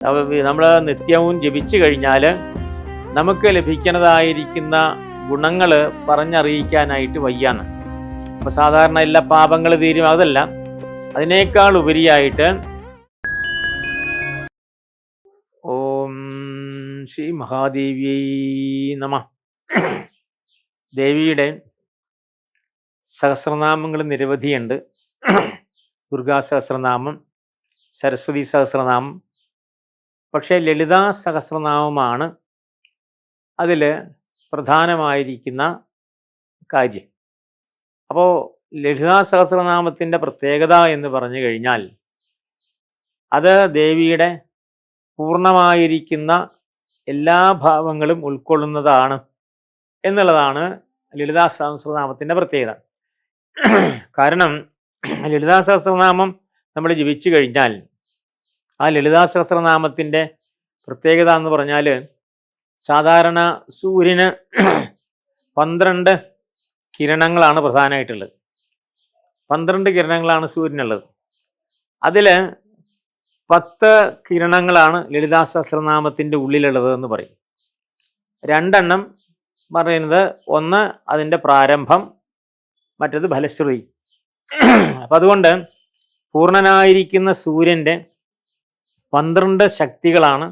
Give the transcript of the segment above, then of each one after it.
നമ്മൾ നിത്യവും ജപിച്ചു കഴിഞ്ഞാൽ നമുക്ക് ലഭിക്കുന്നതായിരിക്കുന്ന ഗുണങ്ങൾ പറഞ്ഞറിയിക്കാനായിട്ട് വയ്യാന്ന്. അപ്പോൾ സാധാരണ എല്ലാ പാപങ്ങൾ തീരും, അതല്ല, അതിനേക്കാൾ ഉപരിയായിട്ട് ഓം ശ്രീ മഹാദേവിയൈ നമഃ. ദേവിയുടെ സഹസ്രനാമങ്ങൾ നിരവധിയുണ്ട്. ദുർഗാ സഹസ്രനാമം, സരസ്വതി സഹസ്രനാമം, പക്ഷേ ലളിതാ സഹസ്രനാമമാണ് അതിൽ പ്രധാനമായിരിക്കുന്ന കാര്യം. അപ്പോൾ ലളിതാ സഹസ്രനാമത്തിൻ്റെ പ്രത്യേകത എന്ന് പറഞ്ഞു കഴിഞ്ഞാൽ അത് ദേവിയുടെ പൂർണ്ണമായിരിക്കുന്ന എല്ലാ ഭാവങ്ങളും ഉൾക്കൊള്ളുന്നതാണ് എന്നുള്ളതാണ് ലളിതാ സഹസ്രനാമത്തിൻ്റെ പ്രത്യേകത. കാരണം ലളിതാ സഹസ്രനാമം നമ്മൾ ജപിച്ചു കഴിഞ്ഞാൽ ആ ലളിതാ സഹസ്രനാമത്തിൻ്റെ പ്രത്യേകത എന്ന് പറഞ്ഞാൽ സാധാരണ സൂര്യന് 12 കിരണങ്ങളാണ് പ്രധാനമായിട്ടുള്ളത്. 12 കിരണങ്ങളാണ് സൂര്യനുള്ളത്. അതിൽ 10 കിരണങ്ങളാണ് ലളിതാ സഹസ്രനാമത്തിൻ്റെ ഉള്ളിലുള്ളത് എന്ന് പറയും. 2 പറയുന്നത്, ഒന്ന് അതിൻ്റെ പ്രാരംഭം, മറ്റത് ഫലശ്രുതി. അപ്പം അതുകൊണ്ട് പൂർണ്ണനായിരിക്കുന്ന സൂര്യൻ്റെ 12 ശക്തികളാണ്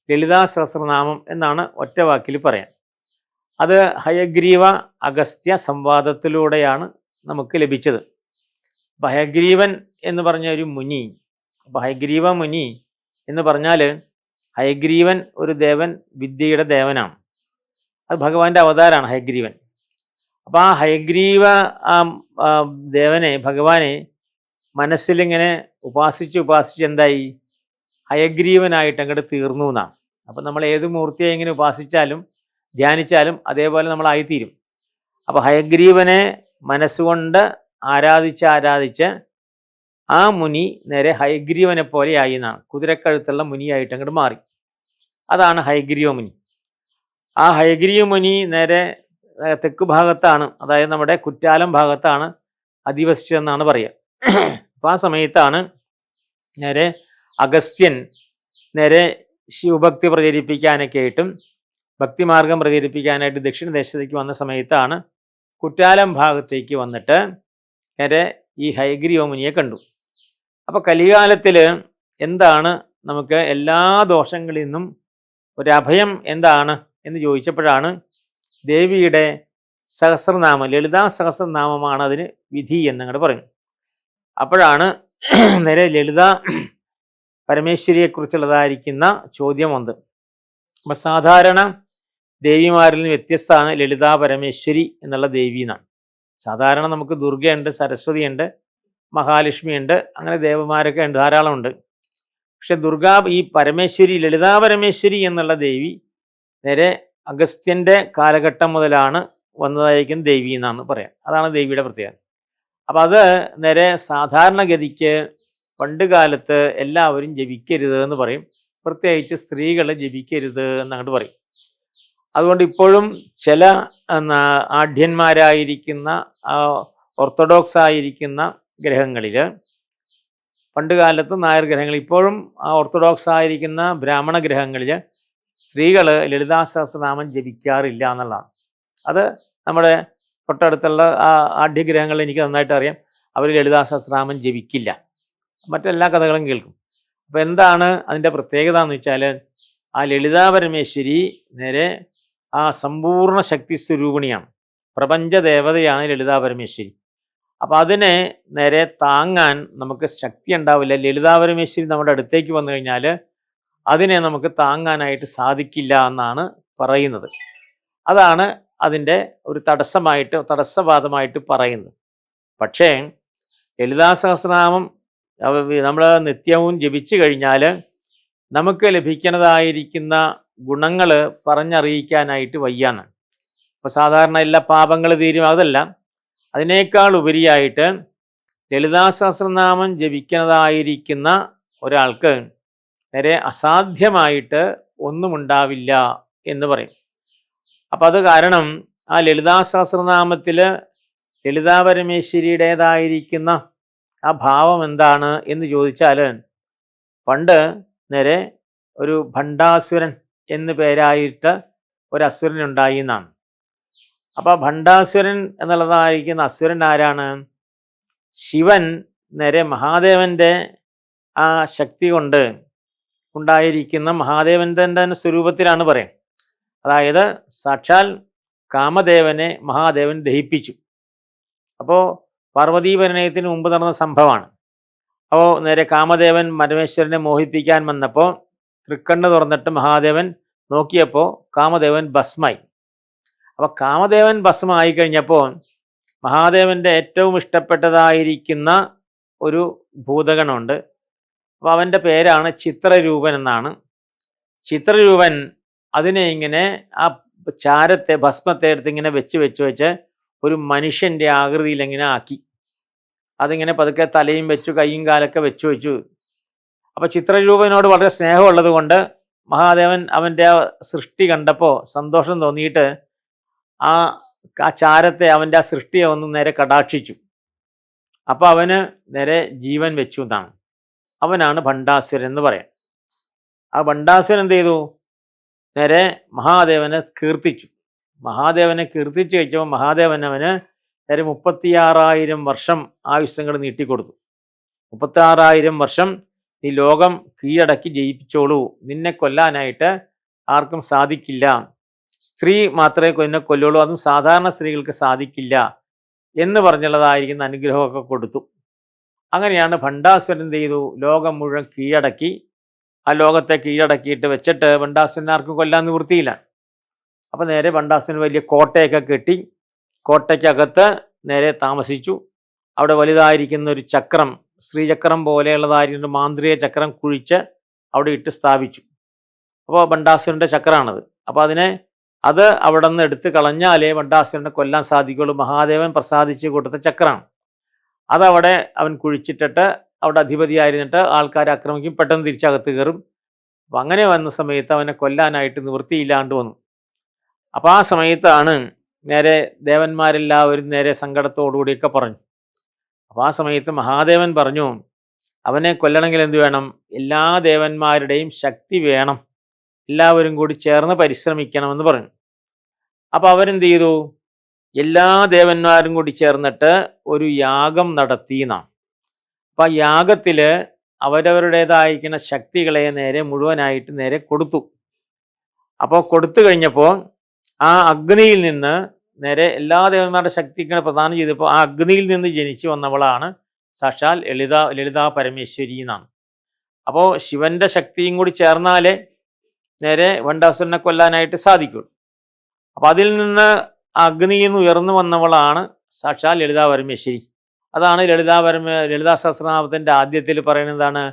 ലളിതാ സഹസ്രനാമം എന്നാണ് ഒറ്റ വാക്കിൽ പറയാൻ. അത് ഹയഗ്രീവ അഗസ്ത്യ സംവാദത്തിലൂടെയാണ് നമുക്ക് ലഭിച്ചത്. ഹയഗ്രീവൻ എന്ന് പറഞ്ഞ ഒരു മുനി, അപ്പോൾ ഹയഗ്രീവ മുനി എന്ന് പറഞ്ഞാൽ ഹയഗ്രീവൻ ഒരു ദേവൻ, വിദ്യയുടെ ദേവനാണ്. അത് ഭഗവാന്റെ അവതാരമാണ് ഹയഗ്രീവൻ. അപ്പോൾ ആ ഹയഗ്രീവ ദേവനെ, ഭഗവാനെ മനസ്സിലിങ്ങനെ ഉപാസിച്ച് എന്തായി, ഹയഗ്രീവനായിട്ട് അങ്ങോട്ട് തീർന്നു എന്നാണ്. അപ്പം നമ്മൾ ഏത് മൂർത്തിയെ ഇങ്ങനെ ഉപാസിച്ചാലും ധ്യാനിച്ചാലും അതേപോലെ നമ്മളായിത്തീരും. അപ്പോൾ ഹയഗ്രീവനെ മനസ്സുകൊണ്ട് ആരാധിച്ച് ആ മുനി നേരെ ഹയഗ്രീവനെ പോലെ ആയി എന്നാണ്. കുതിരക്കഴുത്തുള്ള മുനിയായിട്ട് അങ്ങോട്ട് മാറി. അതാണ് ഹയഗ്രീവ മുനി. ആ ഹയഗ്രീവ മുനി നേരെ തെക്ക് ഭാഗത്താണ്, അതായത് നമ്മുടെ കുറ്റാലം ഭാഗത്താണ് അധിവസിച്ചതെന്നാണ് പറയുക. അപ്പോൾ ആ സമയത്താണ് നേരെ അഗസ്ത്യൻ നേരെ ശിവഭക്തി പ്രചരിപ്പിക്കാനൊക്കെ ആയിട്ടും ഭക്തിമാർഗം പ്രചരിപ്പിക്കാനായിട്ട് ദക്ഷിണദേശത്തേക്ക് വന്ന സമയത്താണ് കുറ്റാലം ഭാഗത്തേക്ക് വന്നിട്ട് നേരെ ഈ ഹയഗ്രീവ മുനിയെ കണ്ടു. അപ്പോൾ കലികാലത്തിൽ എന്താണ് നമുക്ക് എല്ലാ ദോഷങ്ങളിൽ നിന്നും ഒരഭയം എന്താണ് എന്ന് ചോദിച്ചപ്പോഴാണ് ദേവിയുടെ സഹസ്രനാമം, ലളിതാ സഹസ്രനാമമാണ് അതിന് വിധി എന്നങ്ങോട്ട് പറഞ്ഞു. അപ്പോഴാണ് നേരെ ലളിത പരമേശ്വരിയെക്കുറിച്ചുള്ളതായിരിക്കുന്ന ചോദ്യം വന്നത്. അപ്പം സാധാരണ ദേവിമാരിൽ നിന്ന് വ്യത്യസ്തമാണ് ലളിതാ പരമേശ്വരി എന്നുള്ള ദേവി എന്നാണ്. സാധാരണ നമുക്ക് ദുർഗയുണ്ട്, സരസ്വതിയുണ്ട്, മഹാലക്ഷ്മിയുണ്ട്, അങ്ങനെ ദേവന്മാരൊക്കെ ഉണ്ട്, ധാരാളമുണ്ട്. പക്ഷെ ഈ പരമേശ്വരി, ലളിതാ പരമേശ്വരി എന്നുള്ള ദേവി നേരെ അഗസ്ത്യൻ്റെ കാലഘട്ടം മുതലാണ് വന്നതായിരിക്കും ദേവി എന്നാണ് പറയാം. അതാണ് ദേവിയുടെ പ്രത്യേകത. അപ്പം അത് നേരെ സാധാരണഗതിക്ക് പണ്ട് കാലത്ത് എല്ലാവരും ജപിക്കരുത് എന്ന് പറയും. പ്രത്യേകിച്ച് സ്ത്രീകൾ ജപിക്കരുത് എന്നങ്ങോട്ട് പറയും. അതുകൊണ്ട് ഇപ്പോഴും ചില ആഢ്യന്മാരായിരിക്കുന്ന ഓർത്തഡോക്സ് ആയിരിക്കുന്ന ഗ്രഹങ്ങളിൽ, പണ്ട് കാലത്ത് നായർ ഗ്രഹങ്ങൾ, ഇപ്പോഴും ഓർത്തഡോക്സ് ആയിരിക്കുന്ന ബ്രാഹ്മണ ഗ്രഹങ്ങളിൽ സ്ത്രീകൾ ലളിതാ സഹസ്രനാമം ജപിക്കാറില്ല എന്നുള്ളതാണ്. അത് നമ്മുടെ തൊട്ടടുത്തുള്ള ആഢ്യഗ്രഹങ്ങളിൽ എനിക്ക് നന്നായിട്ട് അറിയാം. അവർ ലളിതാ സഹസ്രനാമം ജപിക്കില്ല, മറ്റെല്ലാ കഥകളും കേൾക്കും. അപ്പോൾ എന്താണ് അതിൻ്റെ പ്രത്യേകത എന്ന് വെച്ചാൽ, ആ ലളിതാ പരമേശ്വരി നേരെ ആ സമ്പൂർണ്ണ ശക്തി സ്വരൂപിണിയാണ്, പ്രപഞ്ചദേവതയാണ് ലളിതാ പരമേശ്വരി. അപ്പോൾ അതിനെ നേരെ താങ്ങാൻ നമുക്ക് ശക്തി ഉണ്ടാവില്ല. ലളിതാ പരമേശ്വരി നമ്മുടെ അടുത്തേക്ക് വന്നു കഴിഞ്ഞാൽ അതിനെ നമുക്ക് താങ്ങാനായിട്ട് സാധിക്കില്ല എന്നാണ് പറയുന്നത്. അതാണ് അതിൻ്റെ ഒരു തടസ്സവാദമായിട്ട് പറയുന്നത്. പക്ഷേ ലളിതാ സഹസ്രനാമം നമ്മൾ നിത്യവും ജപിച്ചു കഴിഞ്ഞാൽ നമുക്ക് ലഭിക്കുന്നതായിരിക്കുന്ന ഗുണങ്ങൾ പറഞ്ഞറിയിക്കാനായിട്ട് വയ്യാന്ന്. അപ്പോൾ സാധാരണ എല്ലാ പാപങ്ങൾ തീരും, അതല്ല, അതിനേക്കാൾ ഉപരിയായിട്ട് ലളിതാ സഹസ്രനാമം ജപിക്കുന്നതായിരിക്കുന്ന ഒരാൾക്ക് നേരെ അസാധ്യമായിട്ട് ഒന്നുമുണ്ടാവില്ല എന്ന് പറയും. അപ്പം അത് കാരണം ആ ലളിതാ സഹസ്രനാമത്തിൽ ലളിതാ പരമേശ്വരിയുടേതായിരിക്കുന്ന ആ ഭാവം എന്താണ് എന്ന് ചോദിച്ചാൽ, പണ്ട് നേരെ ഒരു ഭണ്ഡാസുരൻ എന്ന് പേരായിട്ട് ഒരു അസുരൻ ഉണ്ടായി എന്നാണ്. അപ്പോൾ ഭണ്ഡാസുരൻ എന്നുള്ളതായിരിക്കുന്ന അസുരൻ ആരാണ്? ശിവൻ നേരെ മഹാദേവൻ്റെ ആ ശക്തി കൊണ്ട് ഉണ്ടായിരിക്കുന്ന മഹാദേവൻ്റെ തന്നെ സ്വരൂപത്തിലാണ് പറയാം. അതായത് സാക്ഷാൽ കാമദേവനെ മഹാദേവൻ ദഹിപ്പിച്ചു. അപ്പോൾ പാർവതീ പരിണയത്തിന് മുമ്പ് നടന്ന സംഭവമാണ്. അപ്പോൾ നേരെ കാമദേവൻ പരമേശ്വരനെ മോഹിപ്പിക്കാൻ വന്നപ്പോൾ തൃക്കണ്ണ് തുറന്നിട്ട് മഹാദേവൻ നോക്കിയപ്പോൾ കാമദേവൻ ഭസ്മായി. അപ്പോൾ കാമദേവൻ ഭസ്മമായി കഴിഞ്ഞപ്പോൾ മഹാദേവൻ്റെ ഏറ്റവും ഇഷ്ടപ്പെട്ടതായിരിക്കുന്ന ഒരു ഭൂതഗണമുണ്ട്. അപ്പോൾ അവൻ്റെ പേരാണ് ചിത്രരൂപൻ എന്നാണ്. ചിത്രരൂപൻ അതിനെ ഇങ്ങനെ ആ ചാരത്തെ ഭസ്മത്തെ എടുത്ത് ഇങ്ങനെ വെച്ച് ഒരു മനുഷ്യൻ്റെ ആകൃതിയിൽ ഇങ്ങനെ ആക്കി. അതിങ്ങനെ പതുക്കെ തലയും വെച്ചു, കൈയും കാലൊക്കെ വെച്ചു. അപ്പോൾ ചിത്രരൂപനോട് വളരെ സ്നേഹമുള്ളത് കൊണ്ട് മഹാദേവൻ അവൻ്റെ ആ സൃഷ്ടി കണ്ടപ്പോൾ സന്തോഷം തോന്നിയിട്ട് ആ ചാരത്തെ, അവൻ്റെ ആ സൃഷ്ടിയെ ഒന്ന് നേരെ കടാക്ഷിച്ചു. അപ്പോൾ അവന് നേരെ ജീവൻ വെച്ചു എന്നാണ്. അവനാണ് ഭണ്ഡാസുരൻ എന്ന് പറയാം. ആ ഭണ്ഡാസുരൻ എന്ത് ചെയ്തു? നേരെ മഹാദേവനെ കീർത്തിച്ചു. മഹാദേവനെ കീർത്തിച്ചു കഴിച്ചപ്പോൾ മഹാദേവൻ അവന് നേരെ 36,000 വർഷം ആയുസ്സങ്ങൾ നീട്ടിക്കൊടുത്തു. 36,000 വർഷം ഈ ലോകം കീഴടക്കി ജയിപ്പിച്ചോളൂ, നിന്നെ കൊല്ലാനായിട്ട് ആർക്കും സാധിക്കില്ല, സ്ത്രീ മാത്രമേ നിന്നെ കൊല്ലുള്ളൂ, അതും സാധാരണ സ്ത്രീകൾക്ക് സാധിക്കില്ല എന്ന് പറഞ്ഞുള്ളതായിരിക്കുന്ന അനുഗ്രഹമൊക്കെ കൊടുത്തു. അങ്ങനെയാണ് ഭണ്ഡാസുരൻ എന്ത് ചെയ്തു? ലോകം മുഴുവൻ കീഴടക്കി. ആ ലോകത്തെ കീഴടക്കിയിട്ട് വെച്ചിട്ട് ഭണ്ഡാസുരനെ ആർക്കും കൊല്ലാൻ നിവൃത്തിയില്ല. അപ്പം നേരെ ഭണ്ഡാസുരൻ വലിയ കോട്ടയൊക്കെ കെട്ടി കോട്ടയ്ക്കകത്ത് നേരെ താമസിച്ചു. അവിടെ വലുതായിരിക്കുന്ന ഒരു ചക്രം, ശ്രീചക്രം പോലെയുള്ളതായിരിക്കുന്ന മാന്ത്രിക ചക്രം കുഴിച്ച് അവിടെ ഇട്ട് സ്ഥാപിച്ചു. അപ്പോൾ ഭണ്ഡാസുരൻ്റെ ചക്രമാണത്. അപ്പോൾ അത് അവിടെ നിന്ന് എടുത്ത് കളഞ്ഞാലേ ഭണ്ഡാസുരനെ കൊല്ലാൻ സാധിക്കുള്ളൂ. മഹാദേവൻ പ്രസാദിച്ച് കൊടുത്ത ചക്രമാണ്. അതവിടെ അവൻ കുഴിച്ചിട്ടിട്ട് അവിടെ അധിപതിയായിരുന്നിട്ട് ആൾക്കാരെ ആക്രമിക്കും, പെട്ടെന്ന് തിരിച്ചകത്ത് കയറും. അപ്പം അങ്ങനെ വന്ന സമയത്ത് അവനെ കൊല്ലാനായിട്ട് നിവൃത്തിയില്ലാണ്ട് വന്നു. അപ്പോൾ ആ സമയത്താണ് നേരെ ദേവന്മാരെല്ലാവരും നേരെ സങ്കടത്തോടുകൂടിയൊക്കെ പറഞ്ഞു. അപ്പോൾ ആ സമയത്ത് മഹാദേവൻ പറഞ്ഞു, അവനെ കൊല്ലണമെങ്കിൽ എന്ത് വേണം? എല്ലാ ദേവന്മാരുടെയും ശക്തി വേണം, എല്ലാവരും കൂടി ചേർന്ന് പരിശ്രമിക്കണമെന്ന് പറഞ്ഞു. അപ്പോൾ അവരെന്ത് ചെയ്തു? എല്ലാ ദേവന്മാരും കൂടി ചേർന്നിട്ട് ഒരു യാഗം നടത്തി എന്നാണ്. അപ്പം ആ യാഗത്തിൽ അവരവരുടേതായിരിക്കുന്ന ശക്തികളെ നേരെ മുഴുവനായിട്ട് നേരെ കൊടുത്തു. അപ്പോൾ കൊടുത്തു കഴിഞ്ഞപ്പോൾ ആ അഗ്നിയിൽ നിന്ന് നേരെ എല്ലാ ദേവന്മാരുടെ ശക്തികളെ പ്രദാനം ചെയ്തപ്പോൾ ആ അഗ്നിയിൽ നിന്ന് ജനിച്ചു വന്നവളാണ് സാക്ഷാൽ ലളിതാ പരമേശ്വരി എന്നാണ്. അപ്പോൾ ശിവന്റെ ശക്തിയും കൂടി ചേർന്നാലേ നേരെ ഭണ്ഡാസുരനെ കൊല്ലാനായിട്ട് സാധിക്കുള്ളൂ. അപ്പം അതിൽ നിന്ന് അഗ്നിയിൽ നിന്ന് ഉയർന്നു വന്നവളാണ് സാക്ഷാൽ ലളിതാ പരമേശ്വരി. അതാണ് ലളിതാ സഹസ്രനാമത്തിൻ്റെ ആദ്യത്തിൽ പറയുന്നതാണ്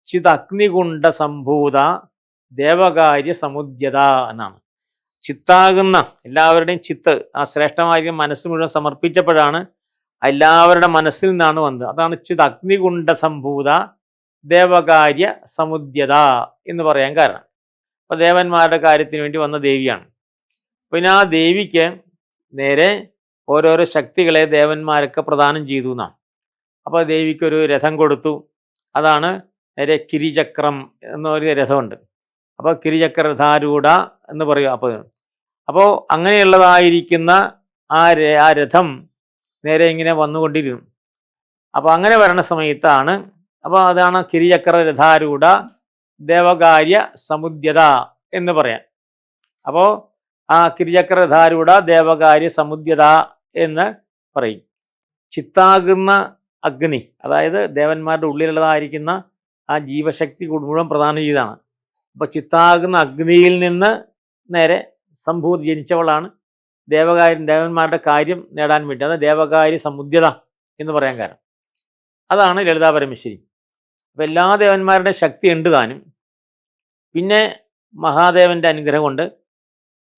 ചിതഗ്നികുണ്ഡ സംഭൂത ദേവകാര്യ സമുദ്യത എന്നാണ്. ചിത്താകുന്ന എല്ലാവരുടെയും ചിത്ത്, ആ ശ്രേഷ്ഠമായ മനസ്സ് മുഴുവൻ സമർപ്പിച്ചപ്പോഴാണ് എല്ലാവരുടെ മനസ്സിൽ നിന്നാണ് വന്നത്. അതാണ് ചിതഗ്നികുണ്ഡ സംഭൂത ദേവകാര്യ സമുദ്യത എന്ന് പറയാൻ കാരണം. അപ്പോൾ ദേവന്മാരുടെ കാര്യത്തിന് വേണ്ടി വന്ന ദേവിയാണ്. പിന്നെ ആ ദേവിക്ക് നേരെ ഓരോരോ ശക്തികളെ ദേവന്മാരൊക്കെ പ്രദാനം ചെയ്തു എന്നാണ്. അപ്പോൾ ദേവിക്കൊരു രഥം കൊടുത്തു. അതാണ് നേരെ കിരിചക്രം എന്നൊരു രഥമുണ്ട്. അപ്പോൾ കിരിചക്രധാരൂഢ എന്ന് പറയും. അപ്പോൾ അങ്ങനെയുള്ളതായിരിക്കുന്ന ആ രഥം നേരെ ഇങ്ങനെ വന്നുകൊണ്ടിരുന്നു. അപ്പോൾ അങ്ങനെ വരണ സമയത്താണ്, അപ്പോൾ അതാണ് കിരിചക്ര രഥാരൂഢ ദേവകാര്യ സമുദ്യത എന്ന് പറയാം. അപ്പോൾ ആ കിരിചക്രധാരൂഢ ദേവകാര്യ സമുദ്യത എന്ന് പറയും. ചിത്താകുന്ന അഗ്നി, അതായത് ദേവന്മാരുടെ ഉള്ളിലുള്ളതായിരിക്കുന്ന ആ ജീവശക്തി മുഴുവൻ പ്രദാനം ചെയ്തതാണ്. അപ്പോൾ ചിത്താകുന്ന അഗ്നിയിൽ നിന്ന് നേരെ സംഭൂതി ജനിച്ചവളാണ് ദേവന്മാരുടെ കാര്യം നേടാൻ വേണ്ടി. അത് ദേവകാര്യ സമുദ്യത എന്ന് പറയാൻ കാരണം അതാണ് ലളിതാ പരമേശ്വരി. അപ്പോൾ എല്ലാ ദേവന്മാരുടെ ശക്തി ഉണ്ട് താനും. പിന്നെ മഹാദേവൻ്റെ അനുഗ്രഹം കൊണ്ട്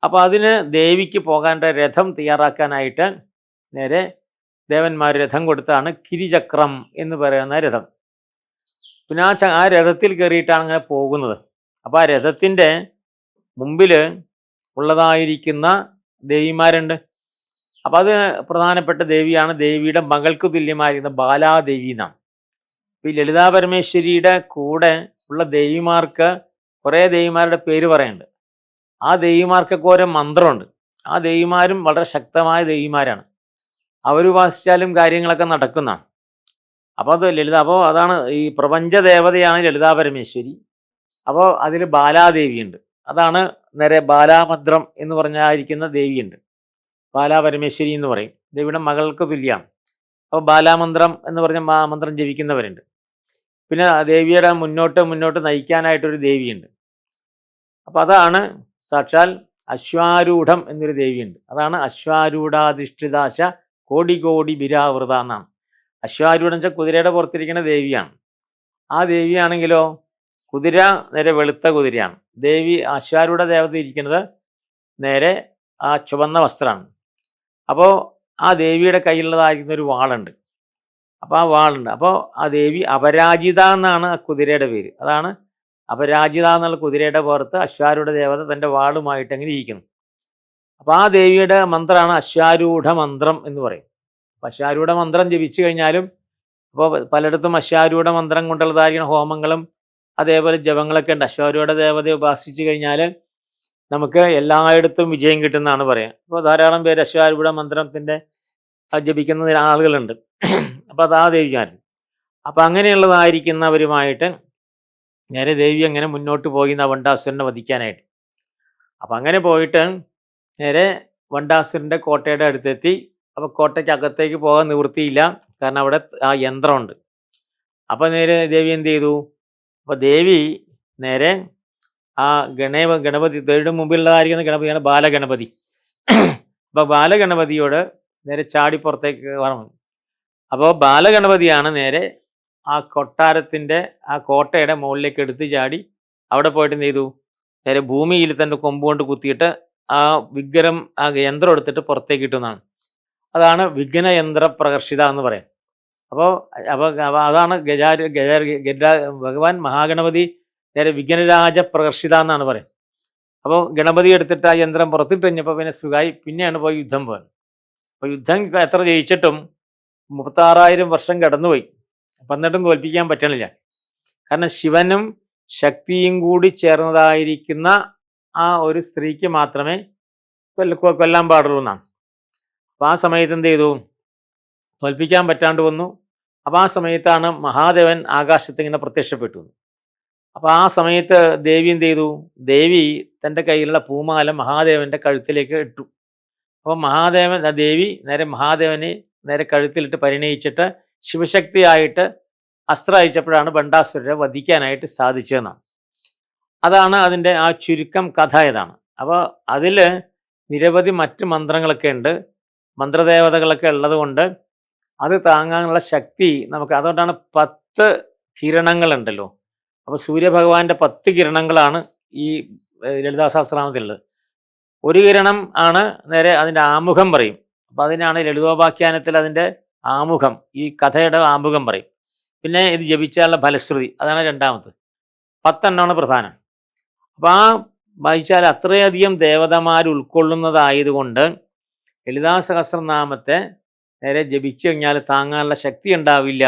അപ്പോൾ അതിന് ദേവിക്ക് പോകാനുള്ള രഥം തയ്യാറാക്കാനായിട്ട് നേരെ ദേവന്മാർ രഥം കൊടുത്താണ് കിരിചക്രം എന്ന് പറയുന്ന രഥം. പിന്നെ ആ രഥത്തിൽ കയറിയിട്ടാണ് അങ്ങനെ പോകുന്നത്. അപ്പോൾ ആ രഥത്തിൻ്റെ മുമ്പിൽ ഉള്ളതായിരിക്കുന്ന ദേവിമാരുണ്ട്. അപ്പം അത് പ്രധാനപ്പെട്ട ദേവിയാണ്. ദേവിയുടെ മകൾക്ക് തുല്യമായിരിക്കുന്ന ബാലാദേവി എന്നാണ്. ഈ ലളിതാ പരമേശ്വരിയുടെ കൂടെ ഉള്ള ദേവിമാർക്ക് കുറേ ദേവിമാരുടെ പേര് പറയുന്നുണ്ട്. ആ ദേവിമാർക്കൊക്കെ ഓരോ മന്ത്രമുണ്ട്. ആ ദേവിമാരും വളരെ ശക്തമായ ദേവിമാരാണ്. അവർ ഉപാസിച്ചാലും കാര്യങ്ങളൊക്കെ നടക്കുന്നതാണ്. അപ്പോൾ അത് അപ്പോൾ അതാണ് ഈ പ്രപഞ്ച ദേവതയാണ് ലളിതാ പരമേശ്വരി. അപ്പോൾ അതിൽ ബാലാദേവിയുണ്ട്. അതാണ് നേരെ ബാലാമന്ത്രം എന്ന് പറഞ്ഞായിരിക്കുന്ന ദേവിയുണ്ട്. ബാലാപരമേശ്വരി എന്ന് പറയും. ദേവിയുടെ മകൾക്ക് തുല്യമാണ്. അപ്പോൾ ബാലാമന്ത്രം എന്ന് പറഞ്ഞ മന്ത്രം ജപിക്കുന്നവരുണ്ട്. പിന്നെ ദേവിയുടെ മുന്നോട്ട് നയിക്കാനായിട്ടൊരു ദേവിയുണ്ട്. അപ്പം അതാണ് സാക്ഷാൽ അശ്വാരൂഢം എന്നൊരു ദേവിയുണ്ട്. അതാണ് അശ്വാരൂഢാധിഷ്ഠിതാശ കോടി കോടി ബിരാവൃത എന്നാണ്. അശ്വാരൂഢം വെച്ചാൽ കുതിരയുടെ പുറത്തിരിക്കുന്ന ദേവിയാണ്. ആ ദേവിയാണെങ്കിലോ കുതിര നേരെ വെളുത്ത കുതിരയാണ്. ദേവി അശ്വാരൂഢ ദേവത ഇരിക്കുന്നത് നേരെ ആ ചുവന്ന വസ്ത്രമാണ്. അപ്പോൾ ആ ദേവിയുടെ കയ്യിലുള്ളതായിരിക്കുന്ന ഒരു വാളുണ്ട്. അപ്പോൾ ആ വാളുണ്ട്. അപ്പോൾ ആ ദേവി അപരാജിത എന്നാണ് ആ കുതിരയുടെ പേര്. അതാണ് അപരാജിത എന്നുള്ള കുതിരയുടെ പുറത്ത് അശ്വാരൂഢ ദേവത തൻ്റെ വാളുമായിട്ട് അങ്ങനെ ഇരിക്കുന്നു. അപ്പോൾ ആ ദേവിയുടെ മന്ത്രമാണ് അശ്വാരൂഢ മന്ത്രം എന്ന് പറയും. അപ്പോൾ അശ്വാരൂഢ മന്ത്രം ജപിച്ചു കഴിഞ്ഞാലും അപ്പോൾ പലയിടത്തും അശ്വാരൂഢ മന്ത്രം കൊണ്ടുള്ളതായിരിക്കുന്ന ഹോമങ്ങളും അതേപോലെ ജപങ്ങളൊക്കെ ഉണ്ട്. അശ്വാരൂഢ ദേവതയെ ഉപാസിച്ചു കഴിഞ്ഞാൽ നമുക്ക് എല്ലായിടത്തും വിജയം കിട്ടുമെന്നാണ് പറയാം. അപ്പോൾ ധാരാളം പേര് അശ്വാരൂഢ മന്ത്രത്തിൻ്റെ ജപിക്കുന്ന ആളുകളുണ്ട്. അപ്പോൾ അത് ആ ദേവിമാരൻ. അപ്പം അങ്ങനെയുള്ളതായിരിക്കുന്നവരുമായിട്ട് നേരെ ദേവി അങ്ങനെ മുന്നോട്ട് പോയി വണ്ടാസുരനെ വധിക്കാനായിട്ട്. അപ്പം അങ്ങനെ പോയിട്ട് നേരെ വണ്ടാസുരൻ്റെ കോട്ടയുടെ അടുത്തെത്തി. അപ്പോൾ കോട്ടയ്ക്ക് അകത്തേക്ക് പോകാൻ നിവൃത്തിയില്ല, കാരണം അവിടെ ആ യന്ത്രമുണ്ട്. അപ്പോൾ നേരെ ദേവി എന്ത് ചെയ്തു? അപ്പോൾ ദേവി നേരെ ആ ഗണപതി ദേവിയുടെ മുമ്പിലുള്ളതായിരിക്കുന്ന ഗണപതിയാണ് ബാലഗണപതി. അപ്പോൾ ബാലഗണപതിയോട് നേരെ ചാടി പുറത്തേക്ക് പറഞ്ഞു. അപ്പോൾ ബാലഗണപതിയാണ് നേരെ ആ കൊട്ടാരത്തിൻ്റെ ആ കോട്ടയുടെ മുകളിലേക്ക് എടുത്ത് ചാടി അവിടെ പോയിട്ട് എന്ത് ചെയ്തു? നേരെ ഭൂമിയിൽ തൻ്റെ കൊമ്പുകൊണ്ട് കുത്തിയിട്ട് ആ വിഗ്രഹം ആ യന്ത്രം എടുത്തിട്ട് പുറത്തേക്ക് ഇട്ടുന്നതാണ്. അതാണ് വിഘ്നയന്ത്ര പ്രകർഷിത എന്ന് പറയാം. അപ്പോൾ അതാണ് ഭഗവാൻ മഹാഗണപതി നേരെ വിഘ്നരാജ പ്രകർഷിത എന്നാണ് പറയുന്നത്. അപ്പോൾ ഗണപതി എടുത്തിട്ട് ആ യന്ത്രം പുറത്തിട്ട് കഴിഞ്ഞപ്പോൾ പിന്നെ സുഖമായി. പിന്നെയാണ് പോയി യുദ്ധം പോയത്. അപ്പോൾ യുദ്ധം എത്ര ജയിച്ചിട്ടും 36,000 വർഷം കടന്നുപോയി. അപ്പം എന്നിട്ടും തോൽപ്പിക്കാൻ പറ്റണില്ല. കാരണം ശിവനും ശക്തിയും കൂടി ചേർന്നതായിരിക്കുന്ന ആ ഒരു സ്ത്രീക്ക് മാത്രമേ കൊല്ലാൻ പാടുള്ളൂ എന്നാണ്. അപ്പോൾ ആ സമയത്ത് എന്ത് ചെയ്തു? തോൽപ്പിക്കാൻ പറ്റാണ്ട് വന്നു. അപ്പോൾ ആ സമയത്താണ് മഹാദേവൻ ആകാശത്ത് ഇങ്ങനെ പ്രത്യക്ഷപ്പെട്ടു. അപ്പോൾ ആ സമയത്ത് ദേവി എന്ത് ചെയ്തു? ദേവി തൻ്റെ കയ്യിലുള്ള പൂമാല മഹാദേവൻ്റെ കഴുത്തിലേക്ക് ഇട്ടു. അപ്പോൾ ദേവി നേരെ മഹാദേവനെ നേരെ കഴുത്തിലിട്ട് പരിണയിച്ചിട്ട് ശിവശക്തിയായിട്ട് അസ്ത്രം അയച്ചപ്പോഴാണ് ഭണ്ഡാസുരരെ വധിക്കാനായിട്ട് സാധിച്ചതെന്നാണ്. അതാണ് അതിൻ്റെ ആ ചുരുക്കം കഥ ഇതാണ്. അപ്പോൾ അതിൽ നിരവധി മറ്റ് മന്ത്രങ്ങളൊക്കെ ഉണ്ട്, മന്ത്രദേവതകളൊക്കെ ഉള്ളത് കൊണ്ട് അത് താങ്ങാനുള്ള ശക്തി നമുക്ക്. അതുകൊണ്ടാണ് 10 കിരണങ്ങളുണ്ടല്ലോ. അപ്പോൾ സൂര്യഭഗവാന്റെ 10 കിരണങ്ങളാണ് ഈ ലളിതാ സഹസ്രനാമത്തിലുള്ളത്. ഒരു കിരണം ആണ് നേരെ അതിൻ്റെ ആമുഖം പറയും. അപ്പോൾ അതിനാണ് ലളിതോപാഖ്യാനത്തിൽ അതിൻ്റെ ആമുഖം, ഈ കഥയുടെ ആമുഖം പറയും. പിന്നെ ഇത് ജപിച്ചാലുള്ള ഫലശ്രുതി, അതാണ് രണ്ടാമത്. 10 എണ്ണമാണ് പ്രധാനം. അപ്പോൾ ആ വായിച്ചാൽ അത്രയധികം ദേവതമാർ ഉൾക്കൊള്ളുന്നതായതുകൊണ്ട് ലളിതാ സഹസ്രനാമത്തെ നേരെ ജപിച്ചു കഴിഞ്ഞാൽ താങ്ങാനുള്ള ശക്തി ഉണ്ടാവില്ല.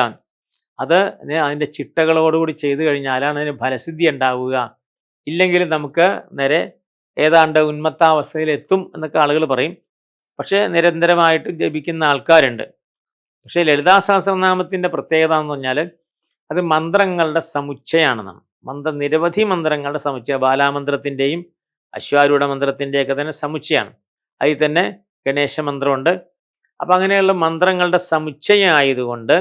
അത് അതിൻ്റെ ചിട്ടകളോടുകൂടി ചെയ്തു കഴിഞ്ഞാലാണ് അതിന് ഫലസിദ്ധി ഉണ്ടാവുക. ഇല്ലെങ്കിൽ നമുക്ക് നേരെ ഏതാണ്ട് ഉന്മത്താവസ്ഥയിലെത്തും എന്നൊക്കെ ആളുകൾ പറയും. പക്ഷേ നിരന്തരമായിട്ട് ജപിക്കുന്ന ആൾക്കാരുണ്ട്. പക്ഷേ ലളിതാ സഹസ്രനാമത്തിൻ്റെ പ്രത്യേകത എന്ന് പറഞ്ഞാൽ അത് മന്ത്രങ്ങളുടെ സമുച്ചയമാണെന്നാണ്. നിരവധി മന്ത്രങ്ങളുടെ സമുച്ചയം, ബാലാമന്ത്രത്തിൻ്റെയും അശ്വാരൂഢ മന്ത്രത്തിൻ്റെയൊക്കെ തന്നെ സമുച്ചയമാണ്. അതിൽ തന്നെ ഗണേശ മന്ത്രമുണ്ട്. അപ്പം അങ്ങനെയുള്ള മന്ത്രങ്ങളുടെ സമുച്ചയം ആയതുകൊണ്ട്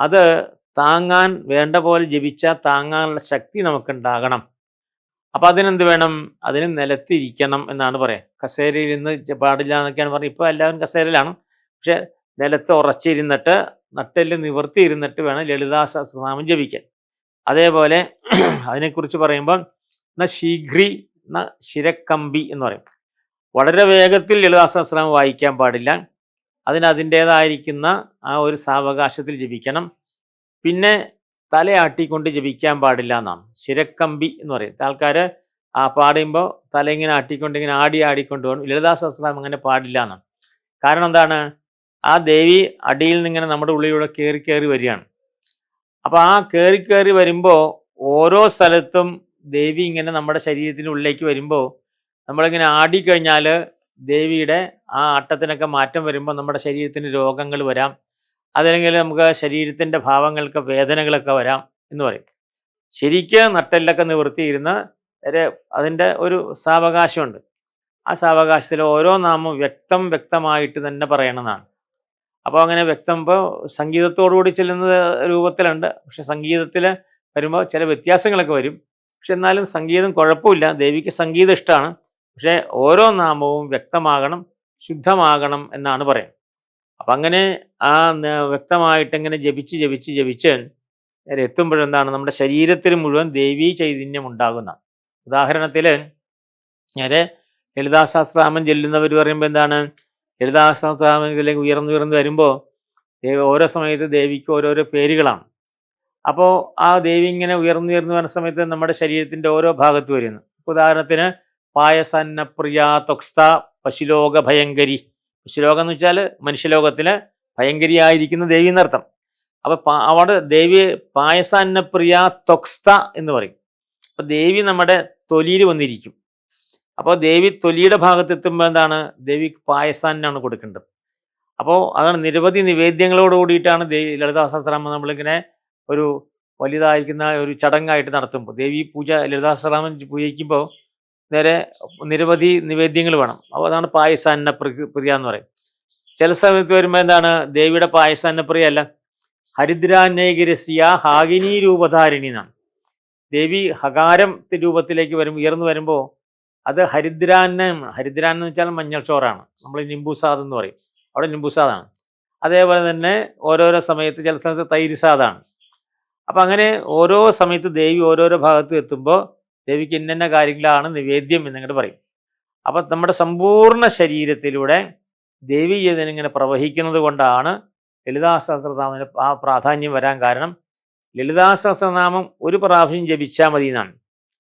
അത് താങ്ങാൻ വേണ്ട പോലെ ജപിച്ചാൽ താങ്ങാനുള്ള ശക്തി നമുക്കുണ്ടാകണം. അപ്പം അതിനെന്ത് വേണം? അതിന് നിലത്തിരിക്കണം എന്നാണ് പറയാം. കസേരയിൽ നിന്ന് പാടില്ല എന്നൊക്കെയാണ് പറഞ്ഞത്. ഇപ്പോൾ എല്ലാവരും കസേരയിലാണ്. പക്ഷെ നിലത്ത് ഉറച്ചിരുന്നിട്ട് നട്ടെല്ല് നിവർത്തിയിരുന്നിട്ട് വേണം ലളിതാ സഹസ്രനാമം ജപിക്കാൻ. അതേപോലെ അതിനെക്കുറിച്ച് പറയുമ്പോൾ ശീഘ്രി ശിരക്കമ്പി എന്ന് പറയും. വളരെ വേഗത്തിൽ ലളിതാ സഹസ്രനാമം വായിക്കാൻ പാടില്ല. അതിൻ്റേതായിരിക്കുന്ന ആ ഒരു സാവകാശത്തിൽ ജപിക്കണം. പിന്നെ തലയാട്ടിക്കൊണ്ട് ജപിക്കാൻ പാടില്ല എന്നാണ്. ശിരക്കമ്പി എന്ന് പറയും. ആൾക്കാർ ആ പാടുമ്പോൾ തല ഇങ്ങനെ ആട്ടിക്കൊണ്ട് ഇങ്ങനെ ആടിക്കൊണ്ട് പോകണം. ലളിതാ സഹസ്രനാമം അങ്ങനെ പാടില്ല എന്നാണ്. കാരണം എന്താണ്? ആ ദേവി അടിയിൽ നിന്ന് ഇങ്ങനെ നമ്മുടെ ഉള്ളിലൂടെ കയറി വരികയാണ്. അപ്പോൾ ആ കയറി വരുമ്പോൾ ഓരോ സ്ഥലത്തും ദേവി ഇങ്ങനെ നമ്മുടെ ശരീരത്തിനുള്ളിലേക്ക് വരുമ്പോൾ നമ്മളിങ്ങനെ ആടിക്കഴിഞ്ഞാൽ ദേവിയുടെ ആ ആട്ടത്തിനൊക്കെ മാറ്റം വരുമ്പോൾ നമ്മുടെ ശരീരത്തിന് രോഗങ്ങൾ വരാം, അതല്ലെങ്കിൽ നമുക്ക് ശരീരത്തിൻ്റെ ഭാവങ്ങൾക്ക് വേദനകളൊക്കെ വരാം എന്ന് പറയും. ശരിക്കും നട്ടെല്ലൊക്കെ നിവർത്തിയിരുന്ന് അതിൻ്റെ ഒരു സാവകാശമുണ്ട്. ആ സാവകാശത്തിൽ ഓരോ നാമവും വ്യക്തമായിട്ട് തന്നെ പറയണമെന്നാണ്. അപ്പോൾ അങ്ങനെ വ്യക്തം ഇപ്പോൾ സംഗീതത്തോടുകൂടി ചെല്ലുന്ന രൂപത്തിലുണ്ട്. പക്ഷെ സംഗീതത്തിൽ വരുമ്പോൾ ചില വ്യത്യാസങ്ങളൊക്കെ വരും. പക്ഷെ എന്നാലും സംഗീതം കുഴപ്പമില്ല, ദേവിക്ക് സംഗീതം ഇഷ്ടമാണ്. പക്ഷേ ഓരോ നാമവും വ്യക്തമാകണം, ശുദ്ധമാകണം എന്നാണ് പറയുന്നത്. അപ്പം അങ്ങനെ ആ വ്യക്തമായിട്ട് ഇങ്ങനെ ജപിച്ച് എത്തുമ്പോഴെന്താണ് നമ്മുടെ ശരീരത്തിൽ മുഴുവൻ ദേവീ ചൈതന്യം ഉണ്ടാകുന്ന. ഉദാഹരണത്തിൽ നേരെ ലളിതാ സഹസ്രനാമം ചെല്ലുന്നവർ പറയുമ്പോൾ എന്താണ്, ലളിതാ സഹസ്രനാമത്തിലേക്ക് ഉയർന്നു വരുമ്പോൾ ഓരോ സമയത്ത് ദേവിക്ക് ഓരോരോ പേരുകളാണ്. അപ്പോൾ ആ ദേവി ഇങ്ങനെ ഉയർന്നു വരുന്ന സമയത്ത് നമ്മുടെ ശരീരത്തിൻ്റെ ഓരോ ഭാഗത്ത് വരുന്നു. ഉദാഹരണത്തിന് പായസന്നപ്രിയ ത്വക്സ്ഥ പശുലോക ഭയങ്കരി. പശുലോകം എന്ന് വെച്ചാൽ മനുഷ്യലോകത്തിലെ ഭയങ്കരിയായിരിക്കുന്ന ദേവി എന്നർത്ഥം. അപ്പോൾ അവിടെ ദേവി പായസാന്നപ്രിയ ത്വക്സ്ഥ എന്ന് പറയും. അപ്പോൾ ദേവി നമ്മുടെ തൊലിയിൽ വന്നിരിക്കും. അപ്പോൾ ദേവി തൊലിയുടെ ഭാഗത്തെത്തുമ്പോൾ എന്താണ്, ദേവിക്ക് പായസാന്നാണ് കൊടുക്കേണ്ടത്. അപ്പോൾ അതാണ് നിരവധി നിവേദ്യങ്ങളോട് കൂടിയിട്ടാണ് ലളിതാ സഹസ്രനാമം നമ്മളിങ്ങനെ ഒരു വലുതായിരിക്കുന്ന ഒരു ചടങ്ങായിട്ട് നടത്തുമ്പോൾ ദേവി പൂജ ലളിതാ സഹസ്രനാമം പൂജിക്കുമ്പോൾ നേരെ നിരവധി നിവേദ്യങ്ങൾ വേണം. അപ്പോൾ അതാണ് പായസാന്ന പ്രിയ എന്ന് പറയും. ചില സമയത്ത് വരുമ്പോൾ എന്താണ്, ദേവിയുടെ പായസാന്ന പ്രിയ അല്ല, ഹരിദ്രാന്നേകിരസ്യ ഹാഗിനി രൂപധാരിണി എന്നാണ്. ദേവി ഹകാരം രൂപത്തിലേക്ക് ഉയർന്നു വരുമ്പോൾ അത് ഹരിദ്രാന്നമാണ്. ഹരിദ്രാന്ന് വെച്ചാൽ മഞ്ഞൾ ചോറാണ്. നമ്മൾ നിംബുസാദ് എന്ന് പറയും, അവിടെ നിംബുസാദാണ്. അതേപോലെ തന്നെ ഓരോരോ സമയത്ത് ചില സമയത്ത് തൈരുസാദാണ്. അപ്പം അങ്ങനെ ഓരോ സമയത്ത് ദേവി ഓരോരോ ഭാഗത്തും എത്തുമ്പോൾ ദേവിക്ക് ഇന്ന കാര്യങ്ങളാണ് നിവേദ്യം എന്നിങ്ങോട്ട് പറയും. അപ്പം നമ്മുടെ സമ്പൂർണ്ണ ശരീരത്തിലൂടെ ദേവി ഇതിനിങ്ങനെ പ്രവഹിക്കുന്നത് കൊണ്ടാണ് ലളിതാ സഹസ്രനാമത്തിന് ആ പ്രാധാന്യം വരാൻ കാരണം. ലളിതാ സഹസ്രനാമം ഒരു പ്രാവശ്യം ജപിച്ചാൽ മതി എന്നാണ്,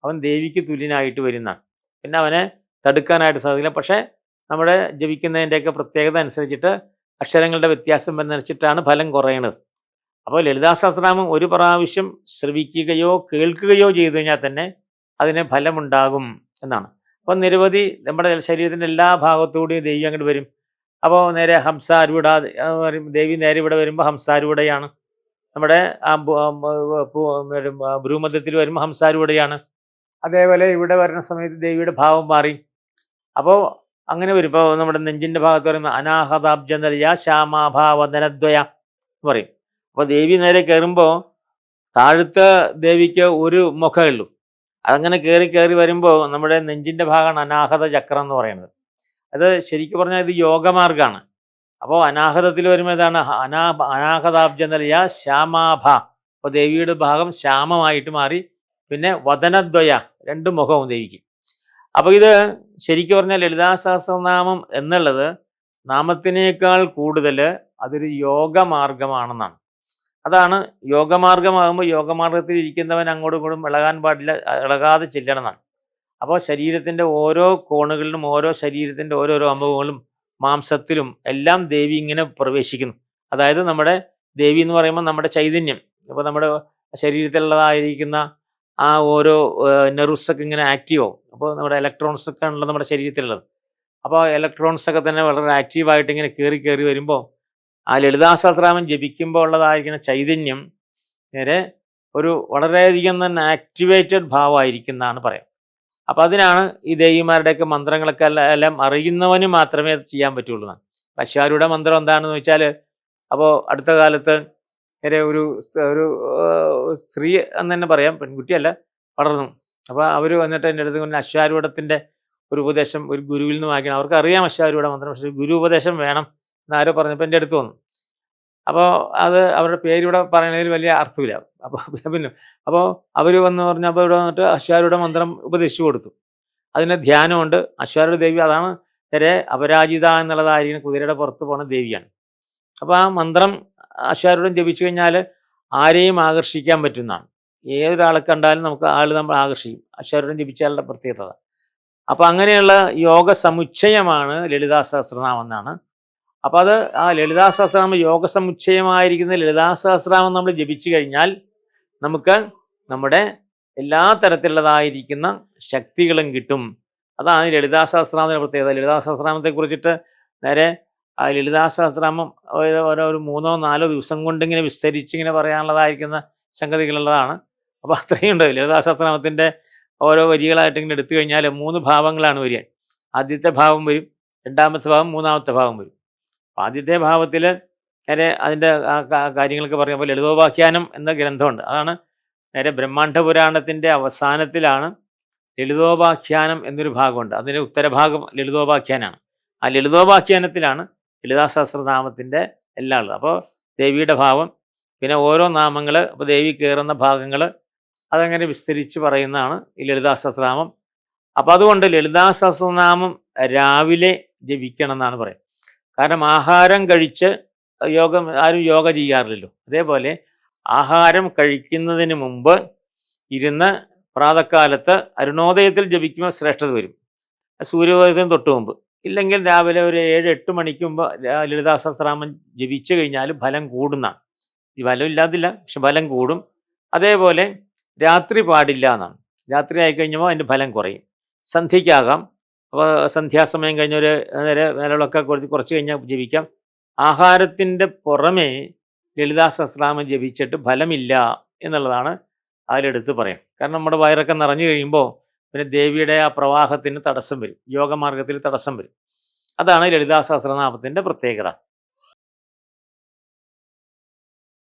അവൻ ദേവിക്ക് തുല്യനായിട്ട് വരുന്നതാണ്. പിന്നെ അവനെ തടുക്കാനായിട്ട് സാധിക്കില്ല. പക്ഷേ നമ്മുടെ ജപിക്കുന്നതിൻ്റെയൊക്കെ പ്രത്യേകത അനുസരിച്ചിട്ട് അക്ഷരങ്ങളുടെ വ്യത്യാസം അനുസരിച്ചിട്ടാണ് ഫലം കുറയണത്. അപ്പോൾ ലളിതാ സഹസ്രനാമം ഒരു പ്രാവശ്യം ശ്രവിക്കുകയോ കേൾക്കുകയോ ചെയ്തു കഴിഞ്ഞാൽ തന്നെ അതിന് ഫലമുണ്ടാകും എന്നാണ്. അപ്പോൾ നിരവധി നമ്മുടെ ശരീരത്തിൻ്റെ എല്ലാ ഭാഗത്തുകൂടിയും ദേവി അങ്ങോട്ട് വരും. അപ്പോൾ നേരെ ഹംസാരൂഢ ദേവി നേരെ ഇവിടെ വരുമ്പോൾ ഹംസാരൂഢയാണ്. നമ്മുടെ ഭ്രൂമധ്യത്തിൽ വരുമ്പോൾ ഹംസാരൂഢയാണ്. അതേപോലെ ഇവിടെ വരുന്ന സമയത്ത് ദേവിയുടെ ഭാവം മാറി. അപ്പോൾ അങ്ങനെ വരും. ഇപ്പോൾ നമ്മുടെ നെഞ്ചിൻ്റെ ഭാഗത്ത് പറയുമ്പോൾ അനാഹതാബ്ജനയ ശ്യാമാഭാവധനദ്വയ എന്ന് പറയും. അപ്പോൾ ദേവി നേരെ കയറുമ്പോൾ താഴത്തെ ദേവിക്ക് ഒരു മുഖമേ ഉള്ളൂ. അതങ്ങനെ കയറി വരുമ്പോൾ നമ്മുടെ നെഞ്ചിൻ്റെ ഭാഗമാണ് അനാഹത ചക്രം എന്ന് പറയുന്നത്. അത് ശരിക്കും പറഞ്ഞാൽ ഇത് യോഗമാർഗ്ഗമാണ്. അപ്പോൾ അനാഹതത്തിൽ വരുമ്പോൾ ഏതാണ്, അനാഹതാബ്ജനയ ശ്യാമാഭ. അപ്പോൾ ദേവിയുടെ ഭാഗം ശ്യാമമായിട്ട് മാറി. പിന്നെ വദനദ്വയ, രണ്ട് മുഖവും ദേവിക്ക്. അപ്പോൾ ഇത് ശരിക്കും പറഞ്ഞാൽ ലളിതാ സഹസ്രനാമം എന്നുള്ളത് നാമത്തിനേക്കാൾ കൂടുതൽ അതൊരു യോഗമാർഗമാണെന്നാണ്. അതാണ് യോഗമാർഗമാകുമ്പോൾ യോഗമാർഗത്തിൽ ഇരിക്കുന്നവൻ അങ്ങോട്ടും ഇങ്ങോട്ടും ഇളകാൻ പാടില്ല, ഇളകാതെ ചെല്ലണം എന്നാണ്. അപ്പോൾ ശരീരത്തിൻ്റെ ഓരോ കോണുകളിലും ഓരോ ശരീരത്തിൻ്റെ ഓരോരോ അംഗങ്ങളും മാംസത്തിലും എല്ലാം ദേവി ഇങ്ങനെ പ്രവേശിക്കുന്നു. അതായത് നമ്മുടെ ദേവി എന്ന് പറയുമ്പോൾ നമ്മുടെ ചൈതന്യം, അപ്പോൾ നമ്മുടെ ശരീരത്തിലുള്ളതായിരിക്കുന്ന ആ ഓരോ നെർവ്സൊക്കെ ഇങ്ങനെ ആക്റ്റീവ് ആവും. അപ്പോൾ നമ്മുടെ ഇലക്ട്രോൺസൊക്കെ ഉള്ളത് നമ്മുടെ ശരീരത്തിലുള്ളത്. അപ്പോൾ ഇലക്ട്രോൺസൊക്കെ തന്നെ വളരെ ആക്റ്റീവായിട്ട് ഇങ്ങനെ കയറി വരുമ്പോൾ ആ ലളിതാ സഹസ്രനാമം ജപിക്കുമ്പോൾ ഉള്ളതായിരിക്കുന്ന ചൈതന്യം നേരെ ഒരു വളരെയധികം തന്നെ ആക്ടിവേറ്റഡ് ഭാവമായിരിക്കുന്നതാണ് പറയാം. അപ്പോൾ അതിനാണ് ഈ ദേവിമാരുടെയൊക്കെ മന്ത്രങ്ങളൊക്കെ എല്ലാം അറിയുന്നവന് മാത്രമേ അത് ചെയ്യാൻ പറ്റുള്ളൂ എന്നാണ്. അശ്വാരൂഢ മന്ത്രം എന്താണെന്ന് വെച്ചാൽ, അപ്പോൾ അടുത്ത കാലത്ത് നേരെ ഒരു സ്ത്രീ എന്ന് തന്നെ പറയാം, പെൺകുട്ടിയല്ല, വളർന്നു. അപ്പോൾ അവർ വന്നിട്ട് എൻ്റെ അടുത്ത് കൊണ്ട് അശ്വാരൂഢത്തിൻ്റെ ഒരു ഉപദേശം ഒരു ഗുരുവിൽ നിന്ന് വാങ്ങിക്കണം. അവർക്ക് അറിയാം അശ്വാരൂഢ മന്ത്രം, പക്ഷേ ഗുരു ഉപദേശം വേണം എന്നാരോ പറഞ്ഞപ്പോൾ എൻ്റെ അടുത്ത് വന്നു. അപ്പോൾ അത് അവരുടെ പേരിവിടെ പറയുന്നതിൽ വലിയ അർത്ഥമില്ല. അപ്പോൾ അവർ വന്ന് പറഞ്ഞപ്പോൾ ഇവിടെ വന്നിട്ട് അശ്വാരൂഢ മന്ത്രം ഉപദേശിച്ചു കൊടുത്തു. അതിന് ധ്യാനമുണ്ട്. അശ്വാരൂഢ ദേവി അതാണ് നേരെ അപരാജിത എന്നുള്ളതായിരിക്കും, കുതിരയുടെ പുറത്ത് പോകുന്ന ദേവിയാണ്. അപ്പോൾ ആ മന്ത്രം അശ്വാരൂഢം ജപിച്ചു കഴിഞ്ഞാൽ ആരെയും ആകർഷിക്കാൻ പറ്റുന്നതാണ്. ഏതൊരാളെ കണ്ടാലും നമുക്ക് നമ്മൾ ആകർഷിക്കും. അശ്വാരൂഢം ജപിച്ചാലുള്ള പ്രത്യേകത. അപ്പോൾ അങ്ങനെയുള്ള യോഗ സമുച്ചയമാണ് ലളിതാ സഹസ്രനാമം എന്നാണ്. അപ്പോൾ അത് ആ ലളിതാ സഹസ്രനാമം യോഗ സമുച്ചയമായിരിക്കുന്ന ലളിതാ സഹസ്രനാമം നമ്മൾ ജപിച്ചു കഴിഞ്ഞാൽ നമുക്ക് നമ്മുടെ എല്ലാ തരത്തിലുള്ളതായിരിക്കുന്ന ശക്തികളും കിട്ടും. അതാണ് ലളിതാ സഹസ്രനാമത്തിൻ്റെ പ്രത്യേകത. ലളിതാ സഹസ്രനാമത്തെ കുറിച്ചിട്ട് നേരെ ആ ലളിതാ സഹസ്രനാമം ഒരു 3-4 ദിവസം കൊണ്ടിങ്ങനെ വിസ്തരിച്ച് ഇങ്ങനെ പറയാനുള്ളതായിരിക്കുന്ന സംഗതികളുള്ളതാണ്. അപ്പോൾ അത്രയും ഉണ്ട്. ലളിതാ സഹസ്രനാമത്തിൻ്റെ ഓരോ വരികളായിട്ട് ഇങ്ങനെ എടുത്തു കഴിഞ്ഞാൽ 3 ഭാവങ്ങളാണ് വരിക. ആദ്യത്തെ ഭാവം വരും, രണ്ടാമത്തെ ഭാവം, മൂന്നാമത്തെ ഭാവം വരും. ആദ്യത്തെ ഭാവത്തിൽ നേരെ അതിൻ്റെ കാര്യങ്ങളൊക്കെ പറയുമ്പോൾ ലളിതോപാഖ്യാനം എന്ന ഗ്രന്ഥമുണ്ട്. അതാണ് നേരെ ബ്രഹ്മാണ്ഡ പുരാണത്തിൻ്റെ അവസാനത്തിലാണ് ലളിതോപാഖ്യാനം എന്നൊരു ഭാഗമുണ്ട്. അതിൻ്റെ ഉത്തരഭാഗം ലളിതോപാഖ്യാനാണ്. ആ ലളിതോപാഖ്യാനത്തിലാണ് ലളിതാ സഹസ്രനാമത്തിൻ്റെ എല്ലാം ഉള്ളത്. അപ്പോൾ ദേവിയുടെ ഭാവം, പിന്നെ ഓരോ നാമങ്ങൾ, അപ്പോൾ ദേവി കയറുന്ന ഭാഗങ്ങൾ, അതങ്ങനെ വിസ്തരിച്ച് പറയുന്നതാണ് ഈ ലളിതാ സഹസ്രനാമം. അപ്പോൾ അതുകൊണ്ട് ലളിതാ സഹസ്രനാമം രാവിലെ ജപിക്കണം എന്നാണ് പറയുന്നത്. കാരണം ആഹാരം കഴിച്ച് ആരും യോഗ ചെയ്യാറില്ലല്ലോ. അതേപോലെ ആഹാരം കഴിക്കുന്നതിന് മുമ്പ് ഇരുന്ന് പ്രാതക്കാലത്ത് അരുണോദയത്തിൽ ജപിക്കുമ്പോൾ ശ്രേഷ്ഠത വരും. സൂര്യോദയത്തിന് തൊട്ട് മുമ്പ്, ഇല്ലെങ്കിൽ രാവിലെ ഒരു 7-8 മണിക്ക് മുമ്പ് ലളിതാ സഹസ്രനാമം ജപിച്ചു കഴിഞ്ഞാൽ ഫലം കൂടുന്നതാണ്. ഈ ഫലം ഇല്ലാതില്ല, പക്ഷെ ഫലം കൂടും. അതേപോലെ രാത്രി പാടില്ല എന്നാണ്. രാത്രി ആയിക്കഴിഞ്ഞപ്പോൾ അതിൻ്റെ ഫലം കുറയും. സന്ധ്യയ്ക്കാകാം. അപ്പോൾ സന്ധ്യാസമയം കഴിഞ്ഞൊരു നിലവിളൊക്കെ കുറച്ച് കഴിഞ്ഞാൽ ജപിക്കാം. ആഹാരത്തിൻ്റെ പുറമേ ലളിതാ സഹസ്രനാമം ജപിച്ചിട്ട് ഫലമില്ല എന്നുള്ളതാണ് അതിലെടുത്ത് പറയാം. കാരണം നമ്മുടെ വയറൊക്കെ നിറഞ്ഞു കഴിയുമ്പോൾ പിന്നെ ദേവിയുടെ ആ പ്രവാഹത്തിന് തടസ്സം വരും, യോഗമാർഗത്തിൽ തടസ്സം വരും. അതാണ് ലളിതാ സഹസ്രനാമത്തിൻ്റെ പ്രത്യേകത.